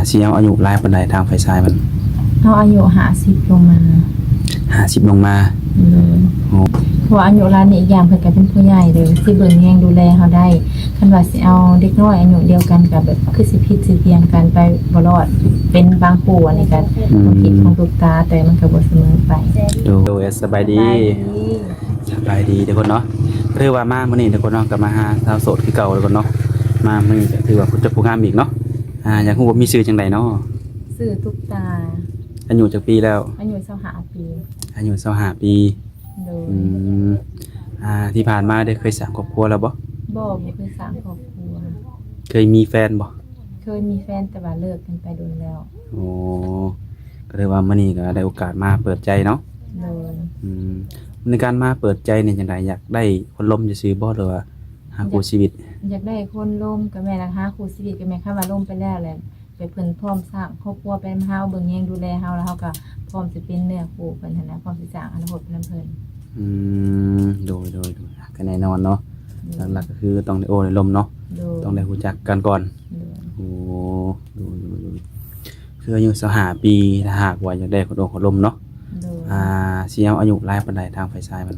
สิเอาอายุหลายปานใดทางฝ่ายชายมันเอาอายุ50ลงมา50ลงมาเลยเพราะอายุรานนี่อีกอย่างเพิ่นก็เป็นผู้ใหญ่เลยสิเบิ่งแยงดูแลเฮาได้คันว่าสิเอาเด็กน้อยอายุเดียวกันก็แบบคือสิผิดสิเพียงกันไปบ่รอดเป็นบางผู้อันนี้ก็บ่ผิดของทุกตาแต่มันก็บ่เสมอไปโดยสบายดีทุกคนเนาะถือว่ามามื้อนี้ทุกคนเนาะก็มาหาสาวโสดคือเก่าทุกคนเนาะมามื้อนี้ก็ถือว่าผู้จักผู้งามอีกเนาะอยากฮู้ว่ามีชื่อจังไดเนาะชื่อทุกตาอายุจักปีแล้วอายุ25ปีอายุ25ปีโดยที่ผ่านมาได้เคยสร้างครอบครัวแล้วบ่บ่เคยสร้างครอบครัวเคยมีแฟนบ่เคยมีแฟนแต่ว่าเลิกกันไปโดนแล้วโอ้ก็เลยว่ามื้อนี้ก็ได้โอกาสมาเปิดใจเนาะโดยในการมาเปิดใจเนี่ยจังไดอยากได้คนล้มซื่อๆบ่หรือว่าหาคู่ชีวิตอยากได้คนล้มก็แม่ล่ะหาคู่ชีวิตก็แม่คันว่าล้มไปแล้วแหละไปเพิ่นพร้อมสร้างครอบครัวเป็นเฮาเบิ่งแยงดูแลเฮาแล้วเฮาก็พร้อมสิเป็นเนื้อคู่เพิ่นหั่นนะพร้อมสิสร้างอนาคตเพิ่นเพิ่นโดยก็แน่นอนเนาะหลักๆก็คือต้องได้โอ้ได้ล้มเนาะต้องได้รู้จักกันก่อนโอ้ดูคืออายุ25ปีถ้าหากว่าอยากได้คนโอ้คนล้มเนาะสิเอาอายุหลายปานใดทางฝ่ายชายมัน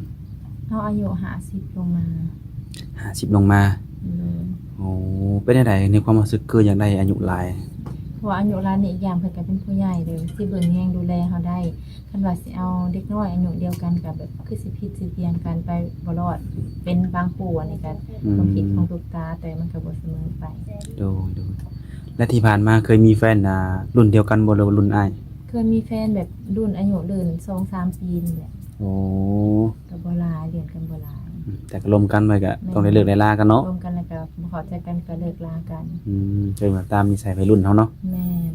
เอาอายุ50ลงมา50ลงมาโอ้เป็นจังไดในความรู้สึกคืออยากได้อายุหลายเพราะอายุรานนี่อีกอย่างเพิ่นก็เป็นผู้ใหญ่เลยสิเบิ่งแยงดูแลเฮาได้คันว่าสิเอาเด็กน้อยอายุเดียวกันก็แบบคือสิผิดสิเพียงกันไปบ่รอดเป็นบางผู้อันนี้ก็บ่ผิดของทุกตาแต่มันก็บ่เสมอไปโดและที่ผ่านมาเคยมีแฟนรุ่นเดียวกันบ่หรือว่ารุ่นอ้ายเคยมีแฟนแบบรุ่นอายุเดิน 2-3 ปีนี่แหละโอ้ก็บ่หลายเรียนกันบ่หลายแต่ก็ร่วมกันไว้ก็ต้องได้เลิกได้ลากันเนาะร่วมกันแล้วก็บ่เข้าใจกันก็เลิกลากันเจอแบบตามนิสัยวัยรุ่นเฮาเนาะแม่น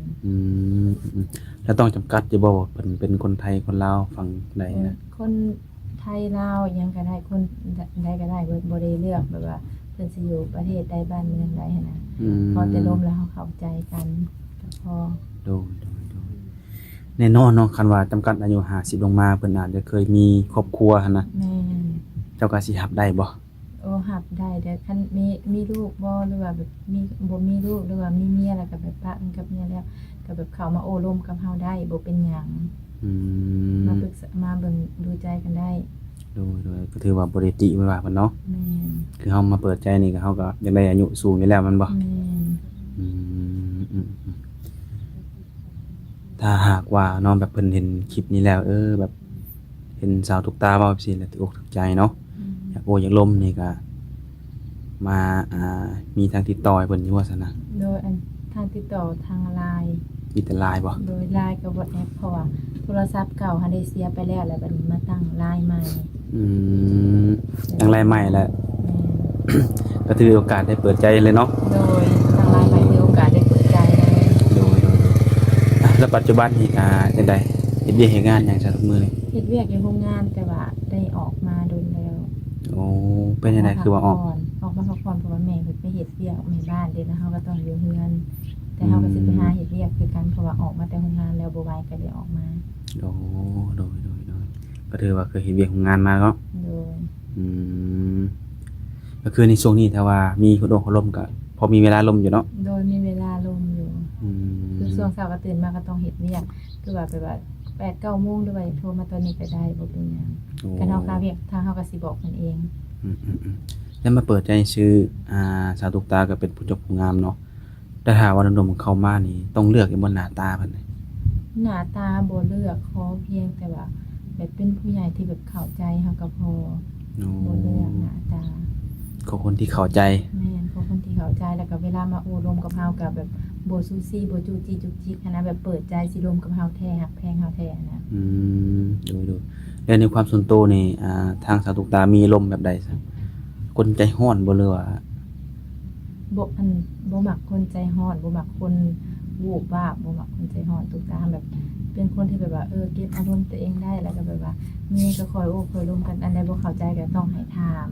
แล้วต้องจำกัดอยู่บ่ว่าเพิ่นเป็นคนไทยคนลาวฝั่งใดนะคนไทยลาวหยังก็ได้คนใดก็ได้บ่ได้เลือกแบบว่าเพิ่นสิอยู่ประเทศใดบ้านเมืองใดหั่นน่ะพอแต่ร่วมแล้วเฮาเข้าใจกันก็พอโดแน่นอนเนาะคันว่าจำกัดอายุ50ลงมาเพิ่นอาจจะเคยมีครอบครัวหั่นนะแม่นเจ้าก็สิรับได้บ่รับได้แต่คันมีลูกบ่หรือว่าแบบบ่มีลูกหรือว่ามีเมียแล้วก็แบบปะกันกับเมียแล้วก็แบบเข้ามาโอ้ร่วมกับเฮาได้บ่เป็นหยังมาปรึกษามาเบิ่งดูใจกันได้โดยก็ถือว่าบ่ได้ติไม่ว่าเพิ่นเนาะแม่นคือเฮามาเปิดใจนี่ก็เฮาก็อยากได้อายุสูงอยู่แล้วมันบ่แม่นถ้าหากว่าน้องแบบเพิ่นเห็นคลิปนี้แล้วแบบเห็นสาวทุกตาเว้าจังซี่แล้วถูกอกถูกใจเนาะอยากโอ้อยากล้มนี่ก็มามีทางติดต่อให้เพิ่นอยู่ว่าซั่นนะโดยทางติดต่อทาง LINE มีแต่ LINE บ่โดย LINE กับ WhatsApp เพราะว่าโทรศัพท์เก่าหันได้เสียไปแล้วแล้วบัดนี้มาตั้ง LINE ใหม่ตั้ง LINE ใหม่แล้วก็ถือโอกาสได้เปิดใจเลยเนาะโดยตั้ง LINE ใหม่ถือโอกาสได้เปิดใจโดยแล้วปัจจุบันนี่จังได๋เฮ็ดเวียกเฮ็ดงานหยังซะทุกมื้อนี่เฮ็ดเวียกอยู่โรงงานแต่ว่าได้ออกมาโดนแล้วโอ้เป็นจังได๋คือว่าออกมาพักผ่อนเพราะว่าแม่เพิ่นไปเฮ็ดเวียกแม่บ้านเด้แล้วเฮาก็ต้องอยู่เฮือนแต่เฮาก็สิไปหาเฮ็ดเวียกคือกันเพราะว่าออกมาแต่โรงงานแล้วบ่ไหวก็เลยออกมาโดก็ถือว่าเคยเฮ็ดเวียกโรงงานมาเนาะโดยก็คือในช่วงนี้ถ้าว่ามีคนโดนเขาล้มก็พอมีเวลาล้มอยู่เนาะโดยมีเวลาลมอยู่คือช่วงเช้าก็ตื่นมาก็ต้องเฮ็ดเวียกคือว่าไปว่า 8-9 โมงหรือว่าโทรมาตอนนี้ก็ได้บ่เป็นหยังคันเฮาคาเวียกทางเฮาก็สิบอกเพิ่นเองแล้วมาเปิดใจชื่อสาวตุกตาก็เป็นผู้จบผู้งามเนาะแต่ถ้าว่าหนุ่มๆเข้ามานี่ต้องเลือกอยู่บนหน้าตาเพิ่นหน้าตาบ่เลือกขอเพียงแต่ว่าแบบเป็นผู้ใหญ่ที่แบบเข้าใจเฮาก็พอบ่เลือกหน้าตาขอคนที่เข้าใจแม่นขอคนที่เข้าใจแล้วก็เวลามาโอ้ร่วมกับเฮาก็แบบบ่ซูซี่บ่จู้จี้จุกจิกนะแบบเปิดใจสิร่วมกับเฮาแท้ฮักแพงเฮาแท้นะดูแล้วในความส่วนตัวนี่ทางสาวตุกตามีลมแบบใดซะคนใจร้อนบ่หรือว่าบ่มักคนใจร้อนบ่มักคนวูบวาบบ่มักคนใจร้อนตุกตาแบบเป็นคนที่แบบว่าเก็บอารมณ์ตัวเองได้แล้วก็แบบว่ามีก็คอยโอ้คอยร่วมกันอันใดบ่เข้าใจก็ต้องให้ถาม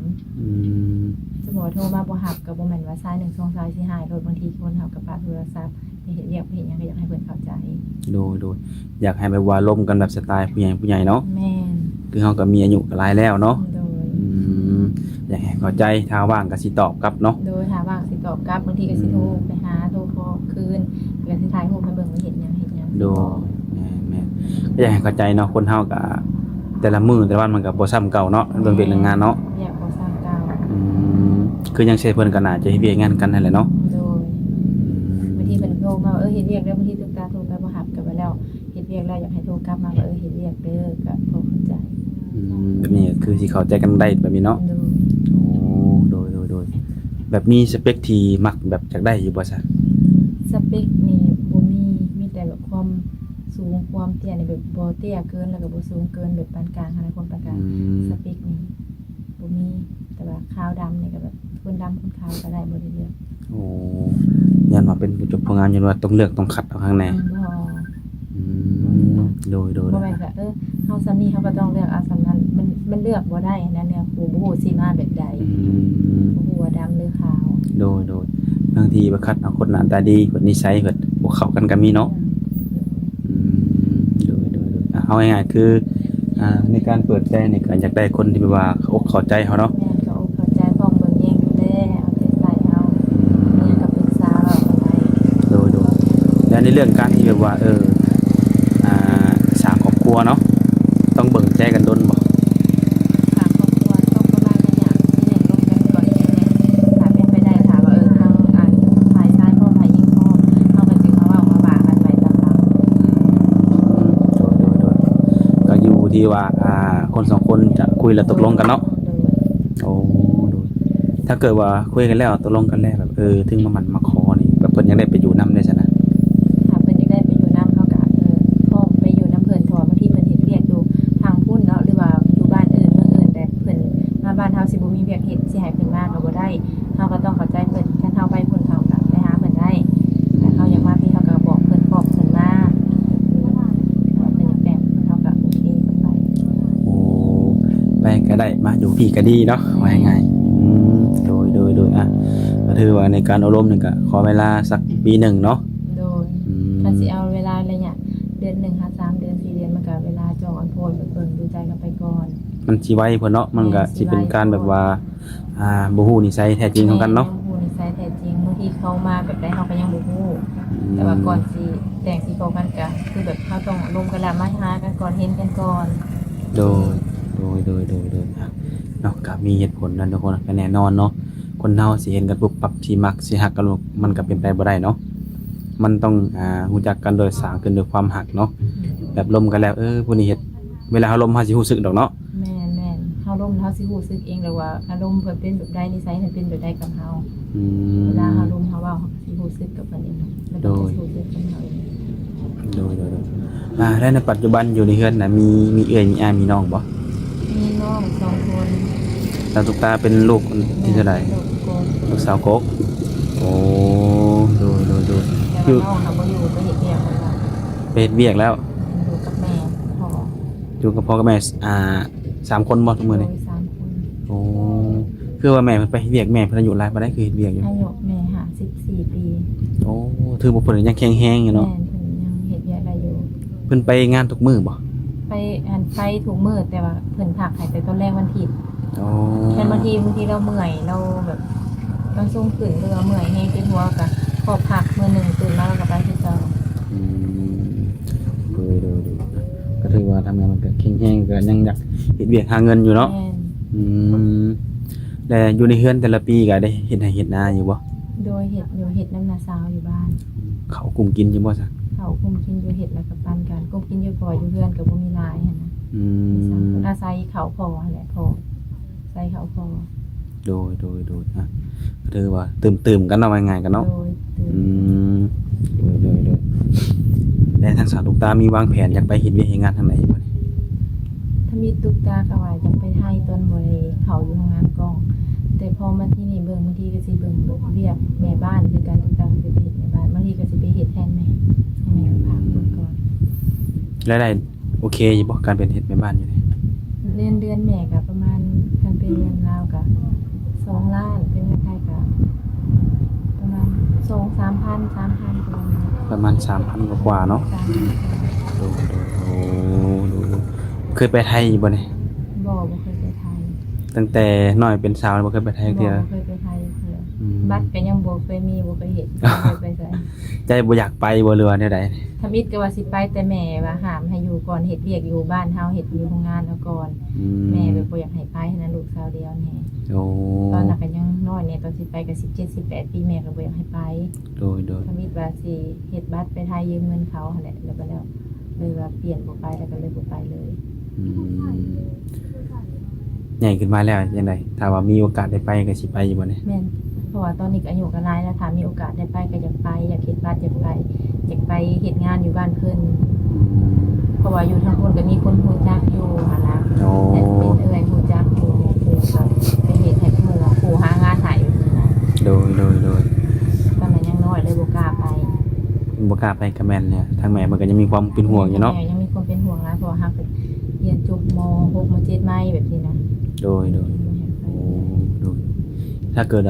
สมมุติโทรมาบ่รับก็บ่แม่นว่าสาย1 2สายสิหายโดยบางทีคนเฮาก็ปาโทรศัพท์ไปเฮ็ดเวียกไปเฮ็ดหยังก็อยากให้เพิ่นเข้าใจโดยอยากให้แบบว่าร่วมกันแบบสไตล์ผู้ใหญ่เนาะแม่นคือเฮาก็มีอายุหลายแล้วเนาะอยากให้เข้าใจถ้าว่างก็สิตอบกลับเนาะโดยถ้าว่างสิตอบกลับบางทีก็สิโทรไปหาโทรขอคืนไป ก็สิถ่ายรูปให้เบิ่งว่าเฮ็ดหยัง โดแม่ๆก็อยากให้เข้าใจเนาะคนเฮาก็แต่ละมื้อแต่ละวันมันก็บ่ซ้ำเก่าเนาะเบิ่งเป็นเรื่องงานเนาะ อยากบ่สร้างเก่า คือยังเช่เพิ่นก็น่าจะเฮ็ดเวียกงานกันนั่นแหละเนาะ โดยบางทีเพิ่นโทรมาว่าเฮ็ดเวียกแล้วบางทีตุ๊กตาโทรไปบ่รับก็ไปแล้วเฮ็ดเวียกแล้วอยากให้โทรกลับมาว่าเฮ็ดเวียกเด้อก็พอเข้าใจ แบบนี้ก็คือสิเข้าใจกันได้แบบนี้เนาะ โดย โอ้โดยแบบมีสเปคที่มักแบบอยากได้อยู่บ่ซะ สเปคนี่บ่มีแต่แบบความสูงความเตี้ยนี่แบบบ่เตี้ยเกินแล้วก็บ่สูงเกินแบบปานกลางขนาดคนปานกลางสเปคนี่บ่มีแต่ว่าขาวดำนี่ก็แบบคนดำคนขาวก็ได้บ่ได้เลือก โอ้ยันว่าเป็นผู้จบผู้งานยันว่าต้องเลือกต้องคัดเอาข้างใน บ่ โดย บ่แม่นก็เฮาซ้ำนี้เฮาก็ต้องเลือกเอาซ้ำนั้นมันเลือกบ่ได้นะเนี่ยครูบ่ฮู้สิมาแบบใดบ่ฮู้ว่าดำหรือขาว โดยบางทีบ่คัดเอาคนหน้าตาดีคนนิสัยเพิ่นบ่เข้ากันก็มีเนาะโดยเอาง่ายๆคือในการเปิดใจนี่ก็อยากได้คนที่แบบว่าเขาอกเข้าใจเขาเนาะ แม่นก็อกเข้าใจพร้อมเบิ่งแยงดูแลเอาใจใส่เฮามีกับปรึกษาเราไป โดยและในเรื่องการที่แบบว่าสร้างครอบครัวเนาะต้องเบิ่งใจกันดนบ่ ทางครอบครัวต้องประมาณระยะที่เรียนร่วมกันก่อนที่จะถ้าเป็นไปได้ถ้าว่าทางฝ่ายชายพ่อฝ่ายหญิงพ่อเฮาก็จึงมาเว้ามาว่ากันไว้ตามหลัง โดยก็อยู่ที่ว่าคนสองคนจะคุยแล้วตกลงกันเนาะโอ้โดยถ้าเกิดว่าคุยกันแล้วตกลงกันแล้วแบบถึงมามาขอนี่แบบเพิ่นยังได้ไปอยู่นำได้ซะนะ ถ้าเพิ่นอยากได้ไปอยู่นำเฮาก็พ่อไปอยู่นำเพิ่นเพราะว่าบางทีเพิ่นเฮ็ดเวียกอยู่ทางพุ่นเนาะหรือว่าอยู่บ้านอื่นเมืองอื่นแต่เพิ่นมาบ้านเฮาสิบ่มีเวียกเฮ็ดสิให้เพิ่นมาก็บ่ได้เฮาก็ต้องเข้าใจเพิ่นคันเฮาไปพุ่นเฮาก็ไปหาเพิ่นได้แต่เฮาอยากมาพี่เฮาก็บอกเพิ่นบอกเพิ่นมาว่าเป็นแบบเพิ่นเฮาก็โอเคก็ไป โอ้ไปก็ได้มาอยู่พี่ก็ดีเนาะว่าง่ายๆโดยก็ถือว่าในการอบรมนี่ก็ขอเวลาสักปีหนึ่งเนาะ โดยถ้าสิเอาเวลาอะไรเนี่ยเดือน1หา3เดือน4เดือนมันก็เวลาจองออนโพสเบิ่งดูใจกันไปก่อน มันสิไวเพิ่นเนาะมันก็สิเป็นการแบบว่าบ่ฮู้นิสัยแท้จริงของกันเนาะ ยังบ่ฮู้นิสัยแท้จริงบางทีเขามาแบบใดเฮาก็ยังบ่ฮู้แต่ว่าก่อนสิแต่งสิเข้ากันก็คือแบบเฮาต้องลงกันแล้วมาหากันก่อนเห็นกันก่อน โดยเนาะก็มีเหตุผลนั่นทุกคนก็แน่นอนเนาะคนเฮาสิเห็นกันปุ๊บปั๊บสิมักสิฮักกันมันก็เป็นไปบ่ได้เนาะมันต้องรู้จักกันโดยสร้างขึ้นด้วยความฮักเนาะแบบลมกันแล้วผู้นี้เฮ็ดเวลาเฮาลมเฮาสิรู้สึกดอกเนาะ แม่นเฮาลมเฮาสิรู้สึกเองแล้วว่าอารมณ์เพิ่นเป็นแบบใดนิสัยเพิ่นเป็นแบบใดกับเฮาเวลาเฮาลมเฮาเว้าเฮาก็สิรู้สึกกับเพิ่นเองแล้วก็สิรู้สึกกับเฮาเอง โดยแล้วในปัจจุบันอยู่ในเฮือนน่ะมีเอื้อยมีอามีน้องบ่ มีน้อง2คน ตาตุกตาเป็นลูกคนที่เท่าไหร่ ลูกโก ลูกสาวกกโอ้โดย แต่ว่าน้องน่ะบ่อยู่ก็เฮ็ดเวียกแล้ว ไปเฮ็ดเวียกแล้ว อยู่กับแม่พ่อ อยู่กับพ่อกับแม่3คนบ่ทุกมื้อนี้ โดย3คน โอ้คือว่าแม่เพิ่นไปเฮ็ดเวียกแม่เพิ่นอายุหลายปานใดคือเฮ็ดเวียกอยู่ อายุแม่54ปี โอ้ถือว่าเพิ่นยังแข็งแรงอยู่ แม่ เนาะ เพิ่นยังเฮ็ดเวียกได้อยู่ เพิ่นไปงานทุกมื้อบ่ ไปถูกมื้อแต่ว่าเพิ่นพักให้แต่ตอนแรกวันอาทิตย์ โอ้ แม่นบางทีเราเมื่อยเราแบบเราสูงขึ้นหรือว่าเมื่อยแฮงเป็นหัวก็ขอพักมื้อหนึงตื่นมาแล้วก็ไปที่เจ้า อืมโดยก็ถือว่าทำงานมันก็แข็งแรงก็ยังอยากเฮ็ดเวียกหาเงินอยู่เนาะ แม่น อืมแต่อยู่ในเฮือนแต่ละปีก็ได้เฮ็ดให้เฮ็ดนาอยู่บ่ โดยเฮ็ดอยู่เฮ็ดน้ำนาสาวอยู่บ้าน เขากลุ่มกินอยู่บ่ซะ เขาคุมกินอยู่เฮ็ดแล้วก็ปันกันกุมกินอยู่พออยู่เพื่อนก็บ่มีหลายหั่นนะ อืม อาศัยเขาพอแหละพอใส่เขาพอ โดยก็ถือว่าตื่มๆกันเนาะว่าง่ายกันเนาะ โดยตื่น อืมโดยและทางสาวตุกตามีวางแผนอยากไปเฮ็ดเวียกเฮ็ดงานทางไหนบ่นี่ ถ้ามีตุ๊กตาก็ว่าจะไปให้ต้นบ่ได้เขาอยู่โรงงานกอง แต่พอมาที่นี่เบิ่งบางทีก็สิเบิ่งเวียกแม่บ้านคือการตุ๊กตาก็สิไปเฮ็ดแม่บ้านบางทีก็สิไปเฮ็ดแทนแม่ให้แม่พาไปก่อน รายได้โอเคอยู่บ่การเป็นเฮ็ดแม่บ้านอยู่นี่ เดือนแม่ก็ประมาณคันเป็นเงินลาวก็2ล้านเป็นเงินไทยก็ประมาณ2-3,000 3,000ประมาณนี้ ประมาณ 3,000 กว่าๆเนาะ โดยโอ้เคยไปไทยอยู่บ่นี่ บ่เคยไปไทย ตั้งแต่น้อยเป็นสาวบ่เคยไปไทย บ่ เทื่อ เคยไปไทยเทื่อ อืม บัตรก็ยังบ่เคยมีบ่เคยเฮ็ดบ่เคยไปไส ใจบ่อยากไปบ่เรือแนวใด ทำอิฐก็ว่าสิไปแต่แม่ว่าห้ามให้อยู่ก่อนเฮ็ดเวียกอยู่บ้านเฮาเฮ็ดอยู่โรงงานเอาก่อน อื แม่แบบบ่อยากให้ไปหั้นนะลูกสาวเดียวแน่ โอ้ ตอนนั้นก็ยังน้อยเนี่ยตอนสิไปก็17 18ปีแม่ก็บ่อยากให้ไป โดย ทำอิฐว่าสิเฮ็ดบัตรไปไทยยืมเงินเขาหั่นแหละแล้วก็แล้วเลยว่าเปลี่ยนบ่ไปแล้วก็เลยบ่ไปเลย อืมใหญ่ขึ้นมาแล้วจังไดถ้าว่ามีโอกาสได้ไปก็สิไปอยู่บ่เนี่ย แม่นเพราะว่าตอนนี้ก็อายุก็หลายแล้วถ้ามีโอกาสได้ไปก็อยากไปอยากเฮ็ดบัตรอยากไปเฮ็ดงานอยู่บ้านเพิ่น อืม เพราะว่าอยู่ทางคนก็มีคนรู้จักอยู่หั่นนะ โอ้ แต่เป็นเอื้อยรู้จักอยู่คือก็ไปเฮ็ดให้หมู่ผู้หางานให้อยู่นะ โดย ตอนนั้นยังน้อยเลยบ่กล้าไป บ่กล้าไปกับแม่นเนี่ยทางแม่มันก็ยังมีความเป็นห่วงอยู่เนาะ แม่ยังมีคนเป็นห่วงนะเพราะว่าเฮาก็เรียนจบม .6 ม .7 ใหม่แบบนี้นะ โดยโอ้โดยถ้าเกิด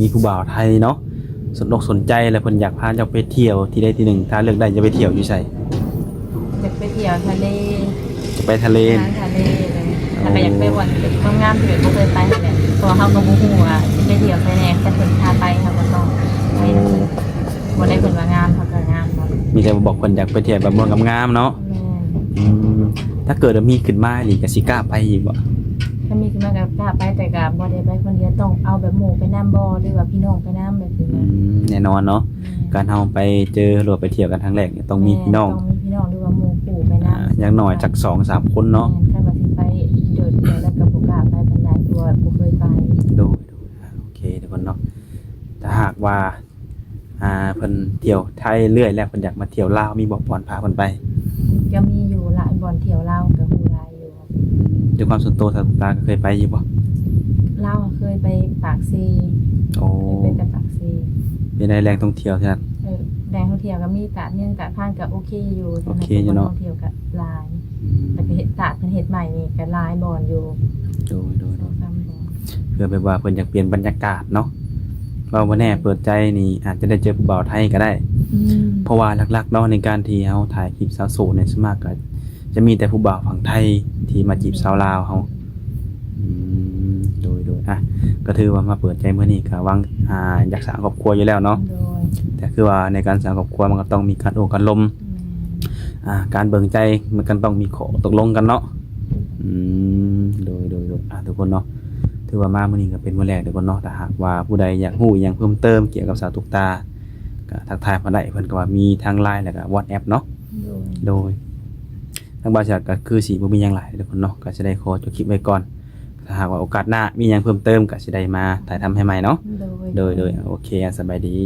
มีผู้บ่าวไทยเนาะสนอกสนใจแล้วเพิ่นอยากพาเจ้าไปเที่ยวที่ใดที่หนึ่งถ้าเลือกได้จะไปเที่ยวอยู่ไส อยากไปเที่ยวทะเล จะไปทะเล ทางทะเลเลยถ้าก็อยากไปวันเป็นคนงามที่แบบบ่เคยไปนั่นแหละเพราะว่าเฮาก็บ่ฮู้ว่าสิไปเที่ยวไปแหน่แต่เพิ่นพาไปเฮาก็ต้องไปนำบ่ได้เพิ่นว่างามเฮาก็งามเนาะ มีแต่บอกเพิ่นอยากไปเที่ยวแบบเมืองงามๆเนาะ แม่น อืมถ้าเกิดว่ามีขึ้นมาอีกก็สิกล้าไปอีกบ่ ถ้ามีขึ้นมาก็กล้าไปแต่ก็บ่ได้ไปคนเดียวต้องเอาแบบหมู่ไปนำบ่หรือว่าพี่น้องไปนำแบบนี้ อื นะ มแน่นอนเนาะการเฮาไปเจอหรือว่าไปเที่ยวกันครั้งแรกเนี่ยต้องมีพี่น้อง ต้องมีพี่น้องหรือว่าหมู่ปู่ไปนำ อย่างน้อยจัก 2-3 คนเนาะ คันว่าสิไปเดินเที่ยวแล้วก็บ่กล้าไปปานใดเพราะว่าบ่เคยไป โดยโอเคทุกคนเนาะถ้าหากว่าเพิ่นเที่ยวไทยเรื่อยแล้วเพิ่นอยากมาเที่ยวลาวมีบ่ปอนพาเพิ่นไป ก็มีอยู่หลายบ่อนเที่ยวลาวก็ฮู้หลายอยู่ ด้วยความส่วนตัวสาวตาก็เคยไปอยู่บ่ ลาวเคยไปปากซี โอ้ เคยไปแต่ปากซี เป็นได้แรงท่องเที่ยวใช่ไหม แรงท่องเที่ยวก็มีตาดเมืองตาดผ่านก็โอเคอยู่ โอเคอยู่เนาะ ท่องเที่ยวก็หลายแต่ก็เฮ็ดตาดเพิ่นเฮ็ดใหม่นี่ก็หลายบ่อนอยู่ โดย 2-3บ่อน เพื่อแบบว่าเพิ่นอยากเปลี่ยนบรรยากาศเนาะว่าบ่แน่เปิดใจนี่อาจจะได้เจอผู้บ่าวไทยก็ได้ เพราะว่าหลักๆเนาะในการที่เฮาถ่ายคลิปสาวโสดเนี่ยส่วนมากก็จะมีแต่ผู้บ่าวฝั่งไทยที่มาจีบสาวลาวเฮาโดยก็ถือว่ามาเปิดใจมื้อนี้ก็หวังอยากสร้างครอบครัวอยู่แล้วเนาะ โดย แต่คือว่าในการสร้างครอบครัวมันก็ต้องมีการโอ้การลมการเบิ่งใจมันก็ต้องมีข้อตกลงกันเนาะโดยทุกคนเนาะถือว่ามามื้อนี้ก็เป็นมื้อแรกทุกคนเนาะถ้าหากว่าผู้ใดอยากรู้อิหยังเพิ่มเติมเกี่ยวกับสาวตุ๊กตาก็ทักทายมาได้เพิ่นก็ว่ามีทาง LINE แล้วก็ WhatsApp เนาะ โดยทางบริษัทก็คือสีบ่มีหยังหลายทุกคนเนาะก็จะได้ขอจบคลิปไว้ก่อนถ้าหากว่าโอกาสหน้ามีหยังเพิ่มเติมก็สิได้มาถ่ายทำให้ใหม่เนาะ โดย โดยโอเคสบายดี